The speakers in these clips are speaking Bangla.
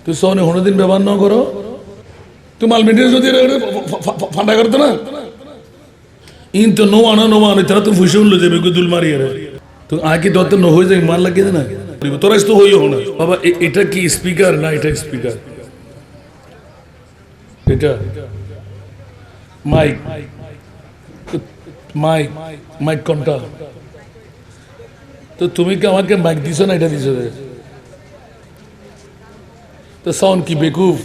তুই সনে হনদিন ব্যবহার ন করো তুই মালমিটির যদি ফান্ডা করতো না ইন তো নো আনা তারা তো ফুসে উঠলো যাবে গুদুল মারিয়ে তো আগে দত্ত ন হয়ে যায় মার লাগিয়ে না তোরা তো হইও না বাবা এটা কি স্পিকার না এটা স্পিকার এটা মাইক মাইক মাইক কোনটা তো তুমি কি আমাকে মাইক দিছো না এটা দিছো তো সাউন্ড কি বেকুফ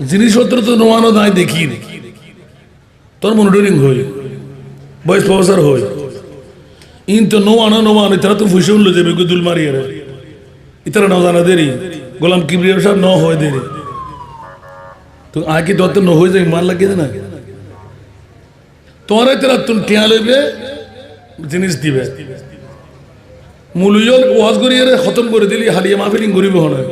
জিনিসপত্র তো নোয়ানো নাই দেখি তোর মনিটরিং হই বয়স প্রফেসর হই ইন তো নোয়ানো তারা তো ফুসে উঠলো যাবে গুদুল মারিয়ে ইতারা না জানা দেরি গোলাম কিবরিয়া সাহেব ন হয় দেরি তো আগে দত্ত ন হয়ে যায় মার লাগিয়ে না তোমার তারা তুমি টিয়া লইবে জিনিস দিবে মূল্য ওয়াজ করিয়ে খতম করে দিলি হারিয়ে মাহফিলিং করিব হয়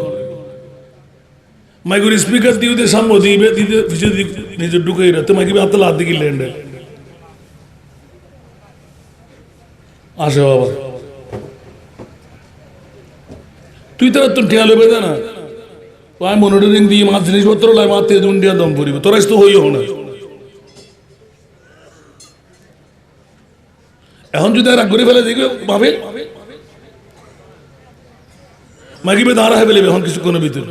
মাইগুর স্পিকার দিয়ে সামনে দিবে দিতে পিছিয়ে নিজে ঢুকাই রে তোমাকে হাতে লাভ দিকে ল্যান্ডে আসে বাবা তুই তারা তো টিয়া লইবে না আমি মনিটরিং দিয়ে মাছ জিনিসপত্র লাই মাছ তেজ উন্ডিয়া দম পড়িব তোরা তো হইও না এখন যদি রাগ করে ফেলে দেখবে ভাবে মাগিবে দাঁড়া হবে এখন কিছু কোনো ভিতর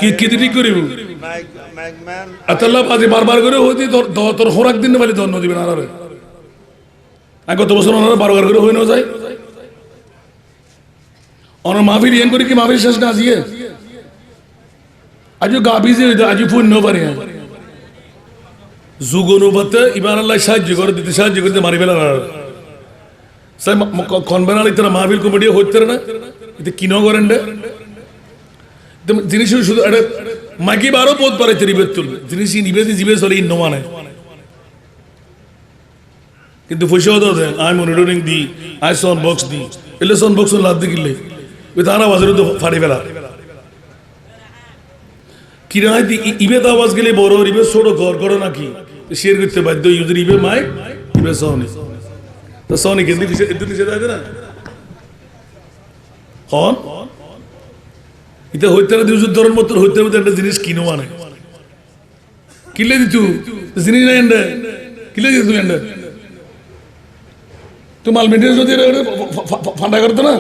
কি ঠিক করিব আতাল্লাহ পাজি বারবার করে হইতে তোর খোরাক দিন বলে ধন্য দিবেন আর গত বছর ওনারা বারবার করে হয়ে না যায় ওনার মাহফিল ইয়ান করে কি মাহফিল শেষ না আজিয়ে আজও গাবি যে আজ ফুল ন পারে যুগ অনুপাতে ইবার আল্লাহ সাহায্য করে দিতে সাহায্য করতে মারি ফেলার স্যার কনভেনার ইতারা মাহফিল কমিটি হইতে না এতে কিনো করেন জিনিস শুধু একটা মাগি বারো বোধ পারে রিবেদ তুল জিনিস নিবেদি জিবে চলে ইন্ন মানে কিন্তু পয়সা দেন আই মনিটরিং দি আই সাউন্ড বক্স দি এলে সাউন্ড বক্স লাভ দি কিনলে তারা বাজারে তো ফাড়ি ফেলা কিরাই দি ইবেদ আওয়াজ গেলে বড় রিবে ছোট ঘর করো নাকি শেয়ার করতে বাধ্য ইউজের ইবে মাইক ইবে সাউনি তো সাউনি কিন্তু একটু নিচে দেয় না হন এটা হইতে না দিউজুর ধরন মতো হইতে মতো একটা জিনিস কিনো মানে কিলে দিতু জিনিস নাই এন্ডে কিলে দিতু এন্ডে তুই মালমিটির যদি ফান্ডা করতো না